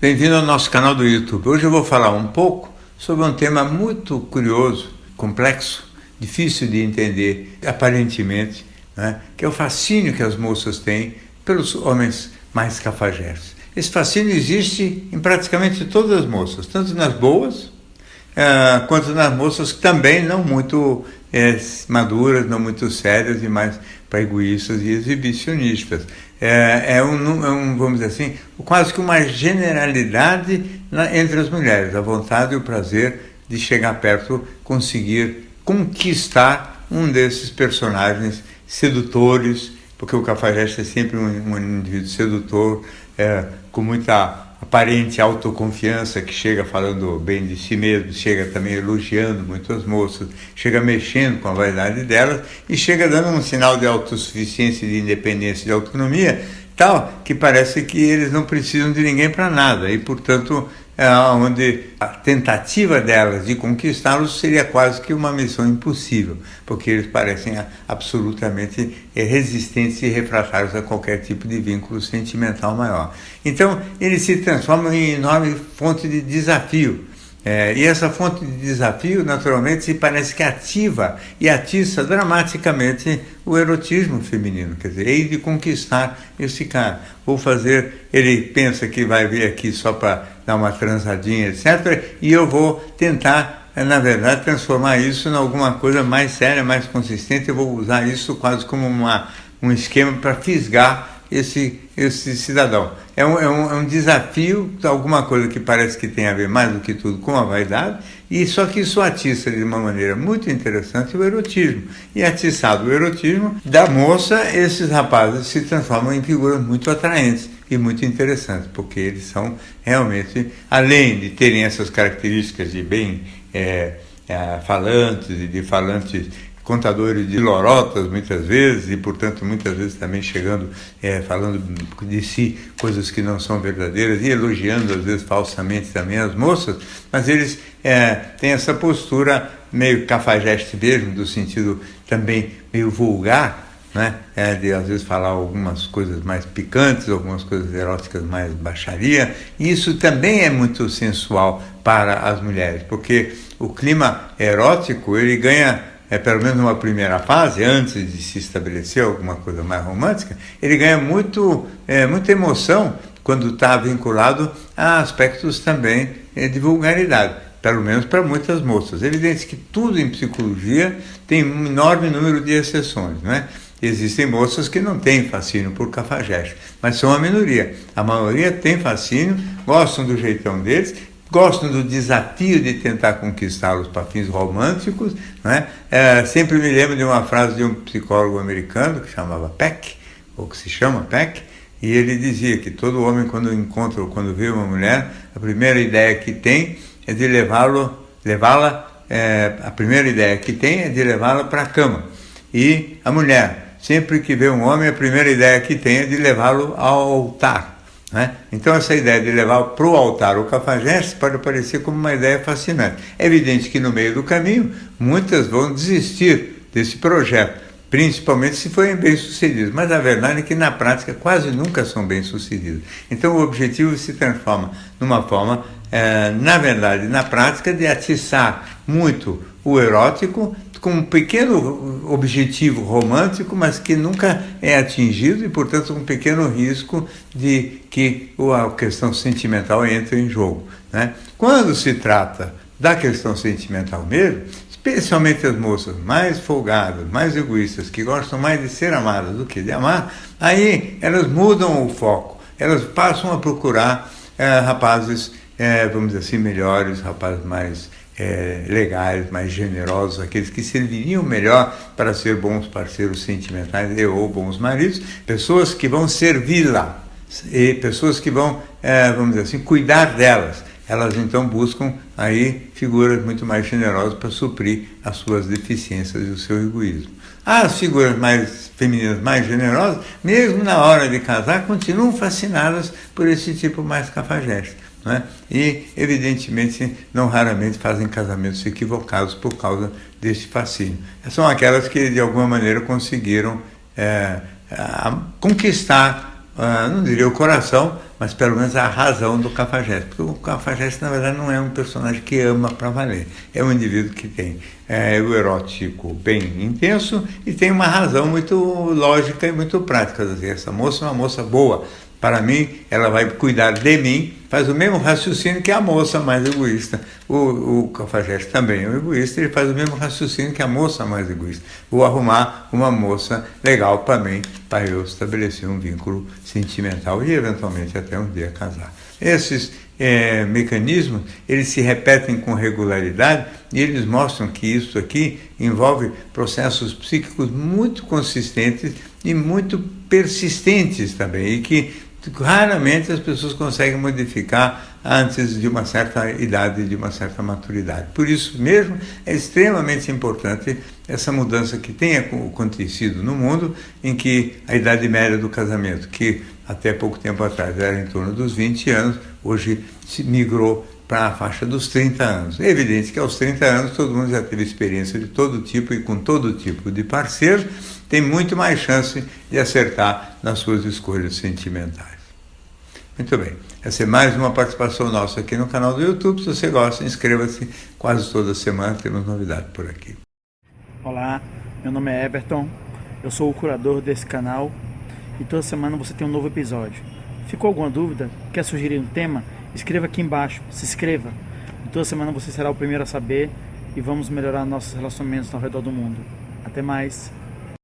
Bem-vindo ao nosso canal do YouTube. Hoje eu vou falar um pouco sobre um tema muito curioso, complexo, difícil de entender, aparentemente, né? Que é o fascínio que as moças têm pelos homens mais cafajestes. Esse fascínio existe em praticamente todas as moças, tanto nas boas, quanto nas moças também não muito maduras, não muito sérias e mais para egoístas e exibicionistas. Vamos dizer assim, quase que uma generalidade entre as mulheres, a vontade e o prazer de chegar perto, conseguir conquistar um desses personagens sedutores, porque o cafajeste é sempre um indivíduo sedutor, com muita aparente autoconfiança, que chega falando bem de si mesmo, chega também elogiando muito as moças, chega mexendo com a vaidade delas e chega dando um sinal de autossuficiência, de independência, de autonomia, tal que parece que eles não precisam de ninguém para nada e, portanto, onde a tentativa delas de conquistá-los seria quase que uma missão impossível, porque eles parecem absolutamente resistentes e refratários a qualquer tipo de vínculo sentimental maior. Então, eles se transformam em enorme fonte de desafio. E essa fonte de desafio, naturalmente, parece que ativa e atiça dramaticamente o erotismo feminino. Quer dizer, hei de conquistar esse cara. Ele pensa que vai vir aqui só para dar uma transadinha, etc. E eu vou tentar, na verdade, transformar isso em alguma coisa mais séria, mais consistente. Eu vou usar isso quase como um esquema para fisgar esse cidadão. É um desafio, alguma coisa que parece que tem a ver mais do que tudo com a vaidade, e só que isso atiça de uma maneira muito interessante o erotismo. E atiçado o erotismo da moça, esses rapazes se transformam em figuras muito atraentes e muito interessantes, porque eles são realmente, além de terem essas características de bem falantes e de falantes contadores de lorotas muitas vezes e, portanto, muitas vezes também chegando, falando de si coisas que não são verdadeiras e elogiando, às vezes, falsamente também as moças, mas eles têm essa postura meio cafajeste mesmo, do sentido também meio vulgar, né? De às vezes falar algumas coisas mais picantes, algumas coisas eróticas mais baixaria, e isso também é muito sensual para as mulheres, porque o clima erótico, ele ganha, pelo menos numa primeira fase, antes de se estabelecer alguma coisa mais romântica, ele ganha muita emoção quando está vinculado a aspectos também de vulgaridade, pelo menos para muitas moças. É evidente que tudo em psicologia tem um enorme número de exceções, né? Existem moças que não têm fascínio por cafajeste, mas são a minoria. A maioria tem fascínio, gostam do jeitão deles, gostam do desafio de tentar conquistá-los para fins românticos, né? Sempre me lembro de uma frase de um psicólogo americano que chamava Peck, ou que se chama Peck, e ele dizia que todo homem, quando encontra ou quando vê uma mulher, a primeira ideia que tem é de levá-la para a cama. E a mulher, sempre que vê um homem, a primeira ideia que tem é de levá-lo ao altar. Então essa ideia de levar para o altar o cafajeste pode parecer como uma ideia fascinante. É evidente que no meio do caminho muitas vão desistir desse projeto, principalmente se forem bem-sucedidas, mas a verdade é que na prática quase nunca são bem-sucedidas. Então o objetivo se transforma numa forma, na verdade, na prática, de atiçar muito o erótico, com um pequeno objetivo romântico, mas que nunca é atingido e, portanto, um pequeno risco de que a questão sentimental entre em jogo, né? Quando se trata da questão sentimental mesmo, especialmente as moças mais folgadas, mais egoístas, que gostam mais de ser amadas do que de amar, aí elas mudam o foco, elas passam a procurar rapazes, vamos dizer assim, melhores, rapazes mais legais, mais generosos, aqueles que serviriam melhor para ser bons parceiros sentimentais ou bons maridos, pessoas que vão servi-la, e pessoas que vão, vamos dizer assim, cuidar delas. Elas então buscam aí figuras muito mais generosas para suprir as suas deficiências e o seu egoísmo. As figuras mais femininas, mais generosas, mesmo na hora de casar, continuam fascinadas por esse tipo mais cafajeste, né? E, evidentemente, não raramente fazem casamentos equivocados por causa desse fascínio. São aquelas que, de alguma maneira, conseguiram conquistar, não diria o coração, mas pelo menos a razão do Cafajeste. Porque o Cafajeste, na verdade, não é um personagem que ama para valer. É um indivíduo que tem o erótico bem intenso e tem uma razão muito lógica e muito prática. Dizer, essa moça é uma moça boa. Para mim, ela vai cuidar de mim, faz o mesmo raciocínio que a moça mais egoísta. O Cafajeste também é um egoísta, ele faz o mesmo raciocínio que a moça mais egoísta. Vou arrumar uma moça legal para mim, para eu estabelecer um vínculo sentimental e, eventualmente, até um dia casar. Esses mecanismos, eles se repetem com regularidade e eles mostram que isso aqui envolve processos psíquicos muito consistentes e muito persistentes também, e que raramente as pessoas conseguem modificar antes de uma certa idade, de uma certa maturidade. Por isso mesmo é extremamente importante essa mudança que tem acontecido no mundo, em que a idade média do casamento, que até pouco tempo atrás era em torno dos 20 anos, hoje se migrou para a faixa dos 30 anos. É evidente que aos 30 anos todo mundo já teve experiência de todo tipo e com todo tipo de parceiro, tem muito mais chance de acertar nas suas escolhas sentimentais. Muito bem, essa é mais uma participação nossa aqui no canal do YouTube. Se você gosta, inscreva-se. Quase toda semana temos novidade por aqui. Olá, meu nome é Everton, eu sou o curador desse canal e toda semana você tem um novo episódio. Ficou alguma dúvida? Quer sugerir um tema? Escreva aqui embaixo, se inscreva. E toda semana você será o primeiro a saber e vamos melhorar nossos relacionamentos ao redor do mundo. Até mais!